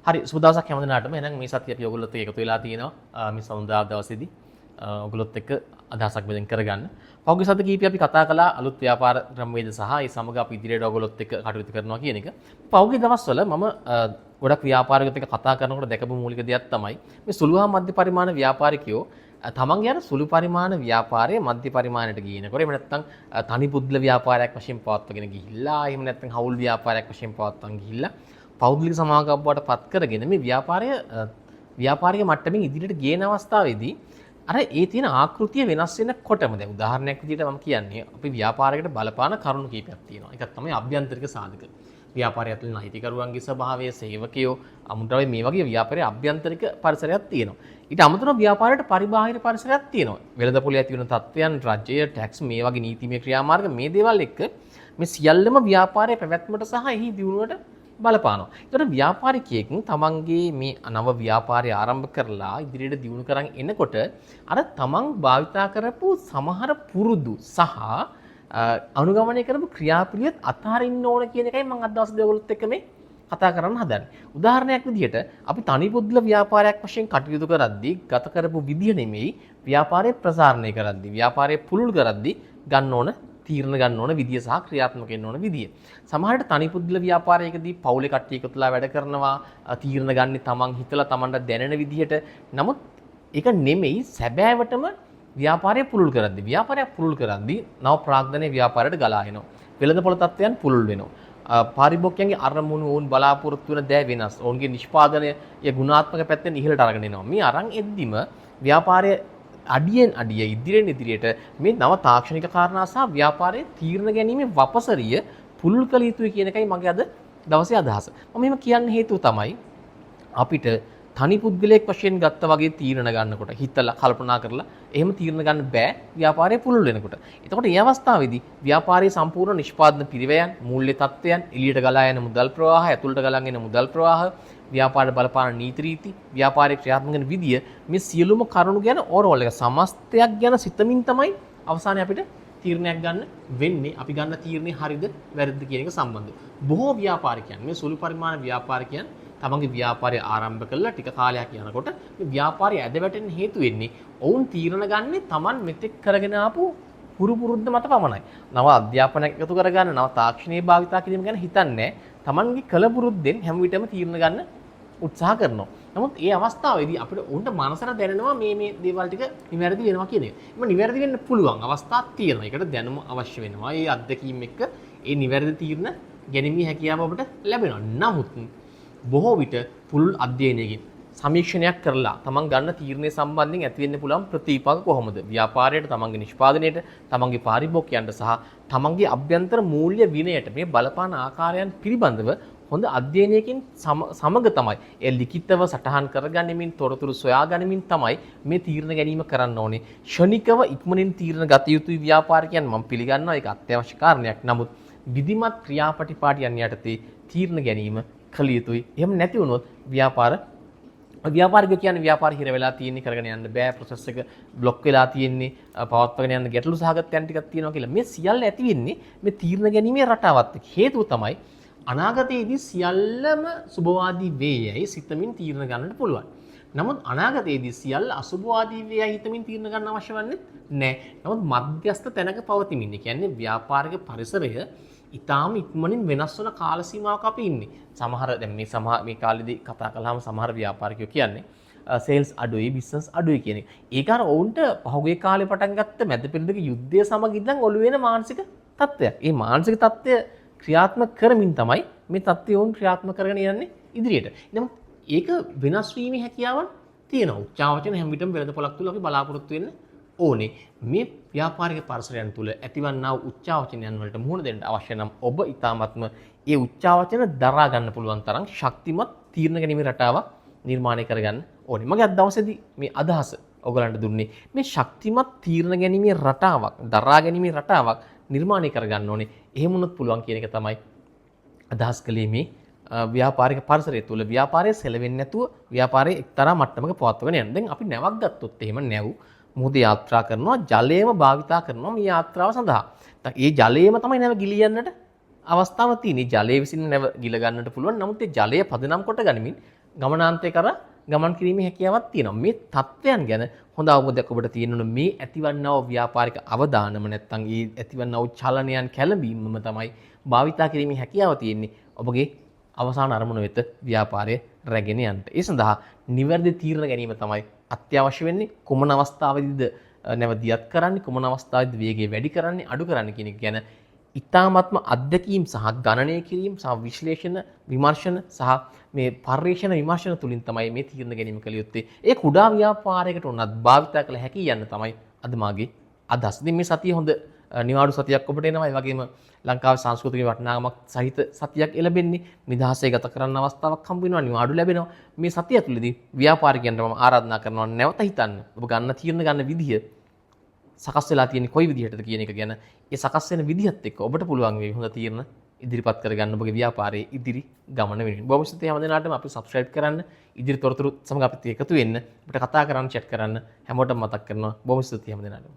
හරි සුබ දවසක් හැම දිනාටම. එහෙනම් මේ සතිය අපි ඔයගොල්ලොත් එක්ක එකතු වෙලා තියෙනවා. මේ සඳුදා දවසේදී ඔයගොල්ලොත් එක්ක අදහසක් බෙදෙන් කරගන්න. පහුගිය සති කීපය අපි කතා කළා අලුත් ව්‍යාපාර ක්‍රමවේද සහ ඒ සමග අපි ඉදිරියට ඔයගොල්ලොත් එක්ක කටයුතු කරනවා කියන එක. පහුගිය දවස්වල මම ගොඩක් ව්‍යාපාරිකයොත් එක්ක කතා කරනකොට දැකපු මූලික දෙයක් තමයි මේ සුළු හා මධ්‍ය පරිමාණ ව්‍යාපාරිකයෝ තමන්ගේ අර සුළු පරිමාණ ව්‍යාපාරයේ මධ්‍ය පරිමාණයට ගියනකොට එහෙම නැත්නම් තනි පුද්ගල ව්‍යාපාරයක් වශයෙන් පවත්වාගෙන ගිහිල්ලා එහෙම නැත්නම් හවුල් ව්‍යාපාරයක් වශයෙන් පවත්වාගෙන ගිහිල්ලා පෞද්ගලික සමාගම් බවට පත් කරගෙන මේ ව්‍යාපාරික මට්ටමින් ඉදිරියට ගේන අවස්ථාවේදී අර ඒ තියෙන ආකෘතිය වෙනස් වෙනකොටම දැන් උදාහරණයක් විදිහට මම කියන්නේ අපි ව්‍යාපාරයකට බලපාන කරුණු කීපයක් තියෙනවා. එකක් තමයි අභ්‍යන්තරික සාධක. ව්‍යාපාරය ඇතුළේ නෛතිකරුවන්ගේ ස්වභාවය, සේවකයෝ, අමුද්‍රව්‍ය මේ වගේ ව්‍යාපාරයේ අභ්‍යන්තරික පරිසරයක් තියෙනවා. ඊට අමතරව ව්‍යාපාරයට පරිබාහිර පරිසරයක් තියෙනවා. වෙළඳපොලේ ඇති වෙන තත්ත්වයන්, රජය, ටැක්ස් මේ වගේ නීතිමය ක්‍රියාමාර්ග මේ දේවල් එක්ක මේ සියල්ලම ව්‍යාපාරයේ පැවැත්මට සහ එහි දියුණුවට බලපානවා. ඒතකොට ව්‍යාපාරිකයෙක් තමන්ගේ මේ නව ව්‍යාපාරය ආරම්භ කරලා ඉදිරියට දියුණු කරන් එනකොට අර තමන් භාවිතා කරපු සමහර පුරුදු සහ අනුගමනය කරපු ක්‍රියාපිළිවෙත් අතහරින්න ඕන කියන එකයි මම අද දවසේ ඔයගොල්ලොත් එක්ක මේ කතා කරන්න හදන්නේ. උදාහරණයක් විදිහට අපි තනි පුද්ගල ව්‍යාපාරයක් වශයෙන් කටයුතු කරද්දී ගත කරපු විදිහ නෙමෙයි ව්‍යාපාරය ප්‍රසාරණය කරද්දී, ව්යාපාරය පුළුල් කරද්දී ගන්න ඕන තීරණ ගන්න ඕන විදිය සහ ක්‍රියාත්මක වෙන්න ඕන විදිය. සමහරවිට තනි පුද්ගල ව්‍යාපාරයකදී පවුලේ කට්ටිය එකතුලා වැඩ කරනවා, තීරණ ගන්න තමන් හිතලා තමන්ට දැනෙන විදිහට. නමුත් ඒක නෙමෙයි සැබෑවටම ව්‍යාපාරය පුළුල් කරද්දී. ව්‍යාපාරය පුළුල් කරද්දී නව ප්‍රාග්ධනයේ ව්‍යාපාරයට ගලා එනවා. වෙළඳපොළ තත්ත්වයන් පුළුල් වෙනවා. පාරිභෝගිකයන්ගේ අරමුණු වුන් බලාපොරොත්තු වෙන දෑ වෙනස්. ඔවුන්ගේ නිෂ්පාදනය ය ගුණාත්මක පැත්තෙන් ඉහළට අරගෙන එනවා. මේ අරන් එද්දිම ව්‍යාපාරය අඩියෙන් අඩිය ඉදිරියට මේ නව තාක්ෂණික කාරණා සහ ව්‍යාපාරයේ තීරණ ගැනීමේ වපසරිය පුළුල් කළ යුතුයි කියන එකයි මගේ අද දවසේ අදහස. මම එහෙම කියන්න හේතුව තමයි අපිට තනි පුද්ගලයෙක් වශයෙන් ගත්ත වගේ තීරණ ගන්නකොට හිතලා කල්පනා කරලා එහෙම තීරණ ගන්න බෑ ව්‍යාපාරය පුළුල් වෙනකොට. එතකොට මේ අවස්ථාවේදී ව්‍යාපාරයේ සම්පූර්ණ නිෂ්පාදන පිරිවැයන්, මූල්‍ය තත්ත්වයන්, එළියට ගලා යන මුදල් ප්‍රවාහ, ඇතුළට ගලන් එන මුදල් ප්‍රවාහ, ව්‍යාපාර බලපාන නීති රීති, ව්‍යාපාරයේ ක්‍රියාත්මක වෙන විදිය මේ සියලුම කරුණු ගැන ඕවරෝල් එක සමස්තයක් ගැන සිතමින් තමයි අවසානයේ අපිට තීරණයක් ගන්න වෙන්නේ. අපි ගන්න තීරණේ හරිද වැරදිද කියන එක සම්බන්ධව. බොහෝ ව්‍යාපාරිකයන් මේ සුළු පරිමාණ ව්‍යාපාරිකයන් තමන්ගේ ව්‍යාපාරය ආරම්භ කළා ටික කාලයක් යනකොට මේ ව්‍යාපාරය ඇද වැටෙන්න හේතු වෙන්නේ ඔවුන් තීරණ ගන්නේ තමන් මෙතෙක් කරගෙන ආපු පුරුද්ද මත පමණයි. නව අධ්‍යාපනයක් එකතු කරගන්න, නව තාක්ෂණයේ භාවිතා කිරීම ගැන හිතන්නේ තමන්ගේ කල පුරුද්දෙන් හැම විටම තීරණ ගන්න උත්සාහ කරනවා. නමුත් ඒ අවස්ථාවේදී අපිට උන්ට මනසට දැනෙනවා මේ දේවල් ටික නිවැරදි වෙනවා කියන එක. ඒක නිවැරදි වෙන්න පුළුවන් අවස්ථාවක් තියෙනවා. ඒකට දැනුම අවශ්‍ය වෙනවා. ඒ අත්දැකීම් එක්ක ඒ නිවැරදි තීරණ ගැනීමේ හැකියාව අපිට ලැබෙනවා. නමුත් බොහෝ විට පුළුල් අධ්‍යයනයකින් සමීක්ෂණයක් කරලා තමන් ගන්න තීරණය සම්බන්ධයෙන් ඇති වෙන්න පුළුවන් ප්‍රතිපාක කොහොමද? ව්යාපාරයට, තමන්ගේ නිෂ්පාදනයට, තමන්ගේ පාරිභෝගිකයන්ට සහ තමන්ගේ අභ්‍යන්තර මූල්‍ය විනයට මේ බලපාන ආකාරයන් පිළිබඳව හොඳ අධ්‍යයනයකින් සමග තමයි ඒ ලිඛිතව සටහන් කරගැනීමෙන් තොරතුරු සොයාගැනීමෙන් තමයි මේ තීරණ ගැනීම කරන්න ඕනේ. ක්ෂණිකව ඉක්මනින් තීරණ ගත යුතුයි ව්‍යාපාරිකයන් මම පිළිගන්නවා ඒක අත්‍යවශ්‍ය කාරණයක්. නමුත් විධිමත් ක්‍රියාපටිපාටියන් යටතේ තීරණ ගැනීම කළ යුතුයි. එහෙම නැති වුණොත් ව්‍යාපාරිකයෝ කියන්නේ ව්යාපාරය හිර වෙලා තියෙන්නේ, කරගෙන යන්න බෑ, ප්‍රොසෙස් එක બ્લોක් වෙලා තියෙන්නේ, පවත්වාගෙන යන්න ගැටලු සහගතයන් ටිකක් තියෙනවා කියලා. මේ සියල්ල ඇති වෙන්නේ මේ තීරණ ගැනීමේ රටාවත් එක්ක. හේතුව තමයි අනාගතයේදී සියල්ලම සුබවාදී වේයයි සිතමින් තීරණ ගන්නට පුළුවන්. නමුත් අනාගතයේදී සියල්ල අසුබවාදී වේයයි හිතමින් තීරණ ගන්න අවශ්‍ය වන්නේ නැහැ. නමුත් මධ්‍යස්ථ තැනක පවතිමින්. ඒ කියන්නේ ව්‍යාපාරික පරිසරය ඉතාම ඉක්මනින් වෙනස් වන කාල සීමාවක අපි ඉන්නේ. සමහර දැන් මේ කාලෙදී කතා කළාම සමහර ව්‍යාපාරිකයෝ කියන්නේ සේල්ස් අඩුයි, බිස්නස් අඩුයි කියන එක. ඒක අර ඔවුන්ට පහුගිය කාලේ පටන් ගත්ත මැද පෙරදිග යුද්ධය සමග ඉඳන් ඔළුවේ වෙන මානසික තත්ත්වයක්. මේ මානසික තත්ත්වය ක්‍රියාත්මක කරමින් තමයි මේ තත්ත්වය වුන් ක්‍රියාත්මක කරගෙන යන්නේ ඉදිරියට. නමුත් ඒක වෙනස් වීමේ හැකියාවක් තියෙනවා. උච්චාවචන හැම විටම වෙළඳපොළක් තුල අපි බලාපොරොත්තු වෙන්න ඕනේ. මේ ව්‍යාපාරික පරිසරයන් තුල ඇතිවන්නා වූ උච්චාවචනයන් වලට මුහුණ දෙන්න අවශ්‍ය නම් ඔබ ඊ타මත්ම ඒ උච්චාවචන දරා ගන්න පුළුවන් තරම් ශක්තිමත් තීරණ ගැනීමේ රටාවක් නිර්මාණය කරගන්න ඕනේ. මගේ අද දවසේදී මේ අදහස ඔයගලන්ට දුන්නේ මේ ශක්තිමත් තීරණ ගැනීමේ රටාවක්, දරා ගැනීමේ රටාවක් නිර්මාණය කරගන්න ඕනේ. එහෙම වුණොත් පුළුවන් කියන එක තමයි අදහස් කළේ මේ ව්‍යාපාරික පරිසරය තුළ ව්‍යාපාරය සෙලවෙන්නේ නැතුව ව්‍යාපාරයේ එක්තරා මට්ටමක පවත්වාගෙන යන්න. දැන් අපි නැවක් ගත්තොත් එහෙම නැව් මුහුද යාත්‍රා කරනවා, ජලයම භාවිතා කරනවා මේ යාත්‍රාව සඳහා. ඒ ජලයම තමයි නැව ගිලියන්නට අවස්ථාවක් තියෙන්නේ. ජලය විසින් නැව ගිල ගන්නට පුළුවන්. නමුත් ඒ ජලය පදනම් කොට ගනිමින් ගමනාන්තය කරා ගමන් කිරීමේ හැකියාවක් තියෙනවා. මේ தත්වයන් ගැන හොඳ අවබෝධයක් ඔබට තියෙන්න ඕන. මේ ඇතිවන්නා වූ ව්‍යාපාරික අවදානම නැත්නම් ඒ ඇතිවන්නා වූ චලනයන් කැළඹීමම තමයි භාවිතා කිරීමේ හැකියාව තියෙන්නේ. ඔබගේ අවසාන අරමුණ වෙත ව්‍යාපාරය රැගෙන යන්න. ඒ සඳහා නිවැරදි තීරණ ගැනීම තමයි අත්‍යවශ්‍ය වෙන්නේ. කුමන අවස්ථාවේදීද නැවදියත් කරන්නේ, කුමන අවස්ථාවේදී වේගය වැඩි කරන්නේ, අඩු කරන්නේ කියන එක ගැන ඉතාමත්ම අත්දැකීම් සහ ගණනය කිරීම සහ විශ්ලේෂණ විමර්ශන සහ මේ පර්යේෂණ විමර්ශන තුලින් තමයි මේ තීරණ ගැනීම කළ යුත්තේ. ඒ කුඩා ව්‍යාපාරයකට උනත් භාවිතා කළ හැකි යන්න තමයි අද මාගේ අදහස. ඉතින් මේ සතිය හොඳ නිවාඩු සතියක් ඔබට එනවා. ඒ වගේම ලංකාවේ සංස්කෘතික වටිනාකමක් සහිත සතියක් ලැබෙන්නේ. නිදහසේ ගත කරන්න අවස්ථාවක් හම්බ වෙනවා, නිවාඩු ලැබෙනවා. මේ සතිය තුළදී ව්‍යාපාරිකයන්ට මම ආරාධනා කරනවා නැවත හිතන්න. ඔබ ගන්න තීරණ ගන්න විදිහ සකස් වෙලා තියෙන්නේ කොයි විදිහටද කියන එක ගැන ඒ සකස් වෙන විදිහත් එක්ක ඔබට පුළුවන් වෙයි හොඳ තීරණ ඉදිරිපත් කරගන්න ඔබගේ ව්‍යාපාරයේ ඉදිරි ගමන වෙනුවෙන්. බොහොම ස්තුතියි හැමදෙනාටම අපි subscribe කරන්න, ඉදිරි තොරතුරු සමග අපිත් එකතු වෙන්න, අපිට කතා කරන්න, chat කරන්න හැමෝටම මතක් කරනවා. බොහොම ස්තුතියි හැමදෙනාටම.